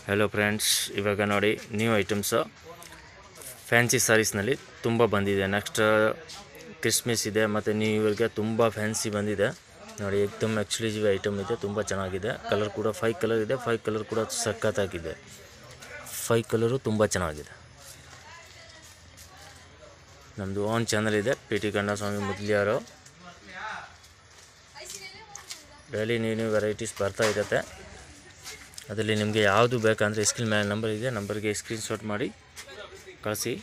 Hello friends इवाग नोडी new items fancy sarees नल्ली तुम्बा बंदिदे नेक्स्ट क्रिसमस इदे मत्ते न्यू इयर गे तुम्बा फ्यान्सी बंदिदे नोडी एकदम एक्सक्लूसिव ऐटम इदे तुम्बा चेन्नागिदे कलर कूड 5 कलर इदे 5 कलर कूड सक्कत्तागिदे 5 कलर तुम्बा चेन्नागिदे नम्मदु ओन चैनल इदे PT Kannaswamy Mudaliar daily new varieties ಬರ್ತಾ ಇರುತ್ತೆ ಅದರಲ್ಲಿ ನಿಮಗೆ ಯಾವುದು ಬೇಕಂದ್ರೆ ಸ್ಕ್ರೀನ್ ಮೇಲೆ ನಂಬರ್ ಇದೆ ನಂಬರ್ಗೆ ಸ್ಕ್ರೀನ್ ಶಾಟ್ ಮಾಡಿ ಕಳಿಸಿ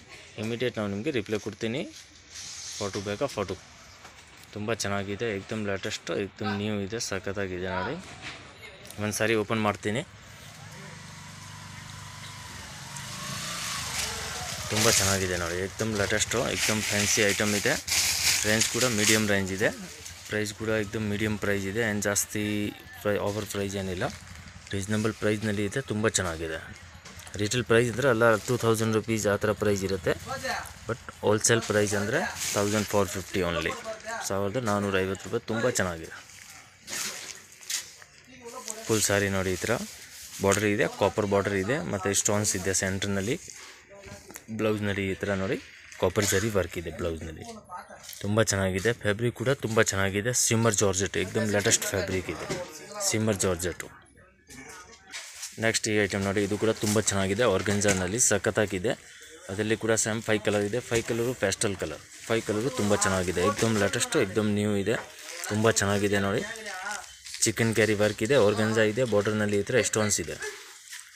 ಇಮಿಡಿಯೇಟ್ ನಾನು ನಿಮಗೆ ರಿಪ್ಲೈ ಕೊಡ್ತೀನಿ ಫೋಟೋ ಬೇಕಾ ಫೋಟೋ ತುಂಬ ಚೆನ್ನಾಗಿದೆ एकदम ಲೇಟೆಸ್ಟ್ एकदम ನ್ಯೂ ಇದೆ ಸಖತ್ತಾಗಿದೆ ನೋಡಿ ಒಂದು ಸಾರಿ ಓಪನ್ ಮಾಡ್ತೀನಿ ತುಂಬ ಚೆನ್ನಾಗಿದೆ ನೋಡಿ एकदम ಲೇಟೆಸ್ಟ್ एकदम ಫ್ಯಾನ್ಸಿ ಐಟಮ್ ಇದೆ ರೇಂಜ್ ಕೂಡ ಮೀಡಿಯಂ ರೇಂಜ್ ಇದೆ ಪ್ರೈಸ್ ಕೂಡ एकदम ಮೀಡಿಯಂ ಪ್ರೈಸ್ ಇದೆ ಏನು ಜಾಸ್ತಿ ಓವರ್ ಪ್ರೈಸ್ ಏನಿಲ್ಲ ರೀಸನಬಲ್ ಪ್ರೈಸ್ ನಲ್ಲಿ ಇದೆ ತುಂಬಾ ಚೆನ್ನಾಗಿದೆ ರಿಟೇಲ್ ಪ್ರೈಸ್ ಅಂದ್ರೆ ಅಲ್ಲ 2000 ರೂಪೀಸ್ ಆ ತರ ಪ್ರೈಸ್ ಇರುತ್ತೆ ಬಟ್ ಹೋಲ್ಸೇಲ್ ಪ್ರೈಸ್ ಅಂದ್ರೆ 1450 ಓನ್ಲಿ 1450 ರೂಪಾಯಿ ತುಂಬಾ ಚೆನ್ನಾಗಿದೆ ಫುಲ್ ಸಾರಿ ನೋಡಿ ಈ ತರ ಬಾರ್ಡರ್ ಇದೆ ಕಾಪರ್ ಬಾರ್ಡರ್ ಇದೆ ಮತ್ತೆ ಸ್ಟೋನ್ಸ್ ಇದೆ ಸೆಂಟರ್ ನಲ್ಲಿ ಬ್ಲೌಸ್ ನಲ್ಲಿ ಈ ತರ ನೋಡಿ ಕಾಪರ್ ಜರಿ ವರ್ಕ್ ಇದೆ ಬ್ಲೌಸ್ ನಲ್ಲಿ ತುಂಬಾ ಚೆನ್ನಾಗಿದೆ ಫ್ಯಾಬ್ರಿಕ್ ಕೂಡ ತುಂಬಾ ಚೆನ್ನಾಗಿದೆ ಸಿಮ್ಮರ್ ಜಾರ್ಜೆಟ್ एकदम ಲೇಟೆಸ್ಟ್ ಫ್ಯಾಬ್ರಿಕ್ ಇದೆ ಸಿಮ್ಮರ್ ಜಾರ್ಜೆಟ್ ನೆಕ್ಸ್ಟ್ ಈ ಐಟಮ್ ನೋಡಿ ಇದು ಕೂಡ ತುಂಬಾ ಚೆನ್ನಾಗಿದೆ ಆರ್ಗನ್ಜಾ ನಲ್ಲಿ ಸಖತ್ತಾಗಿದೆ ಅದರಲ್ಲಿ ಕೂಡ ಸೇಮ್ 5 ಕಲರ್ ಇದೆ 5 ಕಲರ್ ಪೇಸ್ಟಲ್ ಕಲರ್ 5 ಕಲರ್ ತುಂಬಾ ಚೆನ್ನಾಗಿದೆ एकदम ಲೇಟೆಸ್ಟ್ एकदम ನ್ಯೂ ಇದೆ ತುಂಬಾ ಚೆನ್ನಾಗಿದೆ ನೋಡಿ ಚಿಕನ್ ಕ್ಯಾರಿ ವರ್ಕ್ ಇದೆ ಆರ್ಗನ್ಜಾ ಇದೆ ಬಾರ್ಡರ್ ನಲ್ಲಿ ಇತರ ಸ್ಟೋನ್ಸ್ ಇದೆ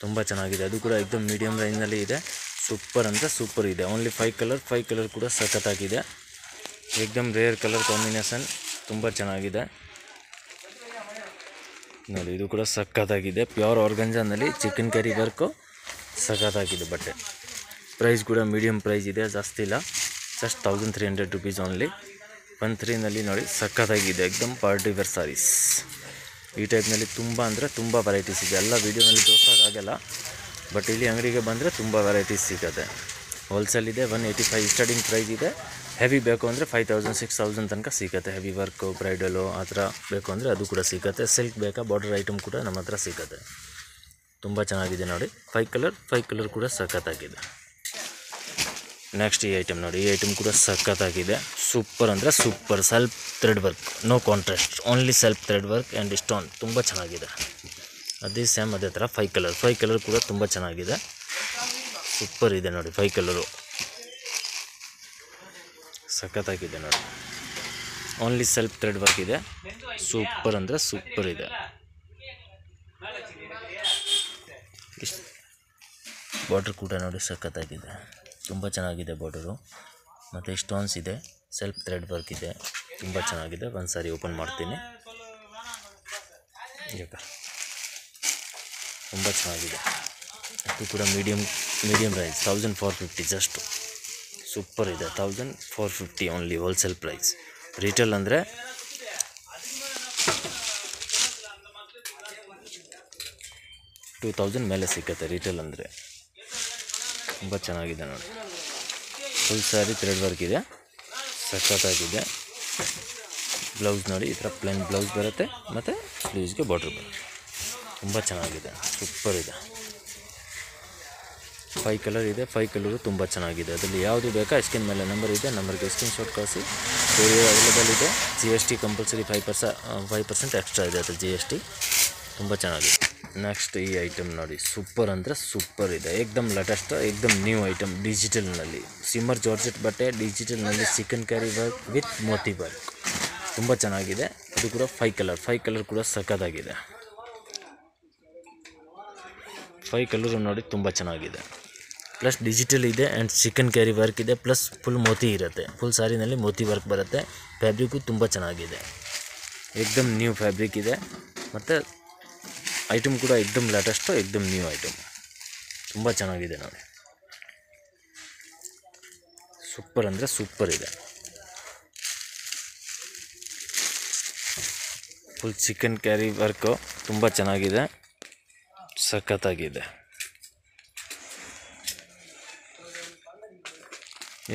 ತುಂಬಾ ಚೆನ್ನಾಗಿದೆ ಅದು ಕೂಡ एकदम ಮೀಡಿಯಂ ರೇಂಜ್ ನಲ್ಲಿ ಇದೆ ಸೂಪರ್ ಅಂದ್ರೆ ಸೂಪರ್ ಇದೆ ಓನ್ಲಿ 5 ಕಲರ್ ಕೂಡ ಸಖತ್ತಾಗಿದೆ एकदम ರೇರ್ ಕಲರ್ ಕಾಂಬಿನೇಷನ್ ತುಂಬಾ ಚೆನ್ನಾಗಿದೆ ನೋಡಿ ಇದು ಕೂಡ ಸಕ್ಕತ್ತಾಗಿದೆ ಪ್ಯೂರ್ ಆರ್ಗನ್ಜಾ ನಲ್ಲಿ ಚಿಕನ್ ಕ್ಯಾರಿ ವರ್ಕ್ ಸಕ್ಕತ್ತಾಗಿದೆ ಬಟ್ಟೆ ಪ್ರೈಸ್ ಕೂಡ ಮೀಡಿಯಂ ಪ್ರೈಸ್ ಇದೆ ಜಾಸ್ತಿ ಇಲ್ಲ ಜಸ್ಟ್ 1300 ರೂಪೀಸ್ ಓನ್ಲಿ 13 ನಲ್ಲಿ ನೋಡಿ ಸಕ್ಕತ್ತಾಗಿದೆ एकदम ಪಾರ್ಟಿ ವೇರ್ ಸಾರೀಸ್ ಈ ಟೈಪ್ ನಲ್ಲಿ ತುಂಬಾ ಅಂದ್ರೆ ತುಂಬಾ ವೆರೈಟೀಸ್ ಇದೆ ಎಲ್ಲ ವಿಡಿಯೋ ನಲ್ಲಿ ತೋರಿಸಕ್ಕೆ ಆಗಲ್ಲ ಬಟ್ ಇಲ್ಲಿ ಅಂಗಡಿಗೆ ಬಂದ್ರೆ ತುಂಬಾ ವೆರೈಟೀಸ್ ಸಿಗುತ್ತೆ ಹೋಲ್ಸೇಲ್ ಇದೆ 185 ಸ್ಟಾರ್ಟಿಂಗ್ ಪ್ರೈಸ್ ಇದೆ ಹೆವಿ ಬೇಕು ಅಂದ್ರೆ 5000 6000 ತನಕ ಸಿಗುತ್ತೆ ಹೆವಿ ವರ್ಕ್ ಬ್ರೈಡಲ್ ಆತರ ಬೇಕು ಅಂದ್ರೆ ಅದು ಕೂಡ ಸಿಗುತ್ತೆ ಸಿಲ್ಕ್ ಬೇಕಾ ಬಾರ್ಡರ್ ಐಟಮ್ ಕೂಡ ನಮ್ಮತ್ರ ಸಿಗುತ್ತೆ ತುಂಬಾ ಚೆನ್ನಾಗಿದೆ ನೋಡಿ 5 ಕಲರ್ ಕೂಡ ಸಖತ್ತಾಗಿದೆ ನೆಕ್ಸ್ಟ್ ಈ ಐಟಮ್ ನೋಡಿ ಈ ಐಟಮ್ ಕೂಡ ಸಖತ್ತಾಗಿದೆ ಸೂಪರ್ ಅಂದ್ರೆ super self thread work no contrast only self thread work and stone ತುಂಬಾ ಚೆನ್ನಾಗಿದೆ ಅದೇ ಸೇಮ್ ಅದೇ ತರ 5 ಕಲರ್ ಕೂಡ ತುಂಬಾ ಚೆನ್ನಾಗಿದೆ ಸೂಪರ್ ಇದೆ ನೋಡಿ 5 ಕಲರ್ ಸಖತ್ತಾಗಿದೆ ನೋಡಿ ಓನ್ಲಿ ಸೆಲ್ಫ್ ಥ್ರೆಡ್ ವರ್ಕ್ ಇದೆ ಸೂಪರ್ ಅಂದ್ರೆ ಸೂಪರ್ ಇದೆ ಬಾರ್ಡರ್ ಕೂಡ ನೋಡಿ ಸಖತ್ತಾಗಿದೆ ತುಂಬಾ ಚೆನ್ನಾಗಿದೆ ಬಾರ್ಡರ್ ಮತ್ತೆ ಸ್ಟೋನ್ಸ್ ಇದೆ ಸೆಲ್ಫ್ ಥ್ರೆಡ್ ವರ್ಕ್ ಇದೆ ತುಂಬಾ ಚೆನ್ನಾಗಿದೆ ಒಂದು ಸಾರಿ ಓಪನ್ ಮಾಡ್ತೀನಿ ಈಗ ತುಂಬಾ ಚೆನ್ನಾಗಿದೆ ಇದು ಕೂಡ ಮೀಡಿಯಂ ಪ್ರೈಸ್ 1450 ಜಸ್ಟ್ ಸೂಪರ್ ಇದೆ 1450 ಓನ್ಲಿ ಹೋಲ್ಸೇಲ್ ಪ್ರೈಸ್ ರಿಟೇಲ್ ಅಂದ್ರೆ 2000 ಮೇಲೆ ಸಿಗುತ್ತೆ ರಿಟೇಲ್ ಅಂದ್ರೆ ತುಂಬಾ ಚೆನ್ನಾಗಿದೆ ನೋಡಿ ಫುಲ್ ಸಾರಿ ಥ್ರೆಡ್ ವರ್ಕ್ ಇದೆ ಸಖತ್ತಾಗಿದೆ ಬ್ಲೌಸ್ ನೋಡಿ ಈ ತರ ಪ್ಲೇನ್ ಬ್ಲೌಸ್ ಬರುತ್ತೆ ಮತ್ತೆ ಸ್ಲೀವ್ಸ್ ಗೆ ಬಾರ್ಡರ್ ಬರುತ್ತೆ ತುಂಬಾ ಚೆನ್ನಾಗಿದೆ ಸೂಪರ್ ಇದೆ 5 ಕಲರ್ ಇದೆ 5 ಕಲರ್ ತುಂಬಾ ಚೆನ್ನಾಗಿದೆ ಅದರಲ್ಲಿ ಯಾವುದು ಬೇಕಾ ಸ್ಕ್ರೀನ್ ಮೇಲೆ ನಂಬರ್ ಇದೆ ನಂಬರ್ಗೆ ಸ್ಕ್ರೀನ್ ಶಾಟ್ ಕಳಿಸಿ ಕೊರಿಯರ್ ಅವೈಲೇಬಲ್ ಇದೆ GST ಕಂಪಲ್ಸರಿ 5% ಎಕ್ಸ್ಟ್ರಾ ಇದೆ ಅದು GST ತುಂಬಾ ಚೆನ್ನಾಗಿದೆ ನೆಕ್ಸ್ಟ್ ಈ ಐಟಮ್ ನೋಡಿ ಸೂಪರ್ ಅಂದ್ರೆ ಸೂಪರ್ ಇದೆ एकदम ಲೇಟೆಸ್ಟ್ एकदम ನ್ಯೂ ಐಟಮ್ ಡಿಜಿಟಲ್ ನಲ್ಲಿ ಸಿಮ್ಮರ್ ಜಾರ್ಜೆಟ್ ಬಟ್ಟೆ ಡಿಜಿಟಲ್ ನಲ್ಲಿ chicken carry work with Moti work ತುಂಬಾ ಚೆನ್ನಾಗಿದೆ ಇದು ಕೂಡ 5 ಕಲರ್ ಕೂಡ ಸಖತ್ತಾಗಿದೆ 5 ಕಲರ್ ನೋಡಿ ತುಂಬಾ ಚೆನ್ನಾಗಿದೆ ಪ್ಲಸ್ ಡಿಜಿಟಲ್ ಇದೆ ಅಂಡ್ ಚಿಕನ್ ಕ್ಯಾರಿ ವರ್ಕ್ ಇದೆ ಪ್ಲಸ್ ಫುಲ್ ಮೋತಿ ಇರುತ್ತೆ ಫುಲ್ ಸಾರಿ ನಲ್ಲಿ ಮೋತಿ ವರ್ಕ್ ಬರುತ್ತೆ ಫ್ಯಾಬ್ರಿಕ್ ತುಂಬಾ ಚೆನ್ನಾಗಿದೆ एकदम ನ್ಯೂ ಫ್ಯಾಬ್ರಿಕ್ ಇದೆ ಮತ್ತೆ ಐಟಮ್ ಕೂಡ एकदम ಲೇಟೆಸ್ಟ್ एकदम ನ್ಯೂ ಐಟಮ್ ತುಂಬಾ ಚೆನ್ನಾಗಿದೆ ನೋಡಿ ಸೂಪರ್ ಅಂದ್ರೆ ಸೂಪರ್ ಇದೆ ಫುಲ್ ಚಿಕನ್ ಕ್ಯಾರಿ ವರ್ಕ್ ತುಂಬಾ ಚೆನ್ನಾಗಿದೆ ಸಖತ್ತಾಗಿದೆ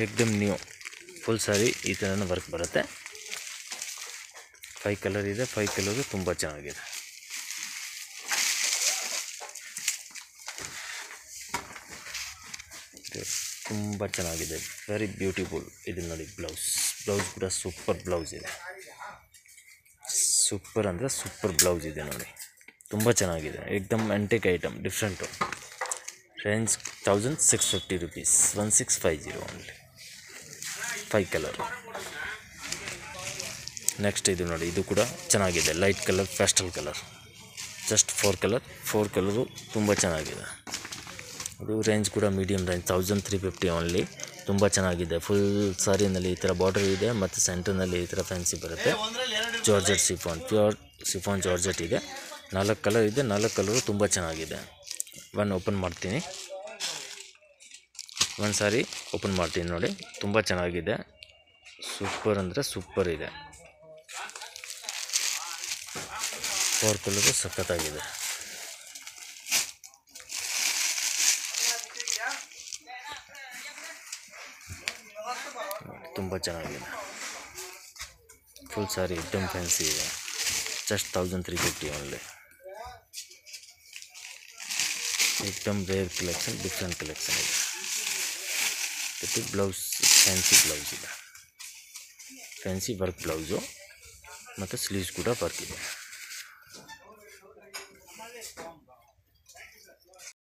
एकदम ನ್ಯೂ ಫುಲ್ ಸಾರಿ ಈ ತರನ ವರ್ಕ್ ಬರುತ್ತೆ 5 ಕಲರ್ ಇದೆ 5 ಕಲರ್ ತುಂಬಾ ಚೆನ್ನಾಗಿದೆ ತುಂಬ ಚೆನ್ನಾಗಿದೆ, ವೆರಿ ಬ್ಯೂಟಿಫುಲ್. ಇದು ನೋಡಿ ಬ್ಲೌಸ್ ಕೂಡ ಸೂಪರ್ ಬ್ಲೌಸ್ ಇದೆ, ಸೂಪರ್ ಅಂದರೆ ಸೂಪರ್ ಬ್ಲೌಸ್ ಇದೆ ನೋಡಿ, ತುಂಬ ಚೆನ್ನಾಗಿದೆ. ಏಕ್ದಮ್ antique item, different. Range 1650 rupees, 1650 only. 5 colour. Next ಇದು ನೋಡಿ, ಇದು ಕೂಡ ಚೆನ್ನಾಗಿದೆ, light colour, pastel colour, just 4 colour ತುಂಬ ಚೆನ್ನಾಗಿದೆ. ಇದು ರೇಂಜ್ ಕೂಡ ಮೀಡಿಯಮ್ ರೇಂಜ್, 1350 ಓನ್ಲಿ. ತುಂಬ ಚೆನ್ನಾಗಿದೆ. ಫುಲ್ ಸಾರಿನಲ್ಲಿ ಈ ಥರ ಬಾರ್ಡರ್ ಇದೆ ಮತ್ತು ಸೆಂಟರ್ನಲ್ಲಿ ಈ ಥರ ಫ್ಯಾನ್ಸಿ ಬರುತ್ತೆ. Georgette chiffon, pure chiffon georgette ಇದೆ. 4 ಕಲರ್ ಇದೆ, 4 ಕಲರು ತುಂಬ ಚೆನ್ನಾಗಿದೆ. ಓಪನ್ ಮಾಡ್ತೀನಿ, ಒಂದು ಸಾರಿ ಓಪನ್ ಮಾಡ್ತೀನಿ ನೋಡಿ, ತುಂಬ ಚೆನ್ನಾಗಿದೆ, ಸೂಪರ್ ಅಂದರೆ ಸೂಪರ್ ಇದೆ. 4 ಕಲರು ಸಖತ್ತಾಗಿದೆ. ತುಂಬ ಚೆನ್ನಾಗಿದೆ. ಫುಲ್ ಸಾರಿ ಎಕ್ದಮ್ ಫ್ಯಾನ್ಸಿ ಇದೆ, ಜಸ್ಟ್ 1350 ಓನ್ಲಿ. ಎಕ್ದಮ್ ರೇರ್ ಕಲೆಕ್ಷನ್, ಡಿಫ್ರೆಂಟ್ ಕಲೆಕ್ಷನ್ ಇದೆ. ಇದು ಬ್ಲೌಸ್ ಫ್ಯಾನ್ಸಿ ಬ್ಲೌಸ್ ಇದೆ, ಫ್ಯಾನ್ಸಿ ವರ್ಕ್ ಬ್ಲೌಸು ಮತ್ತು ಸ್ಲೀವ್ಸ್ ಕೂಡ ವರ್ಕ್ ಇದೆ.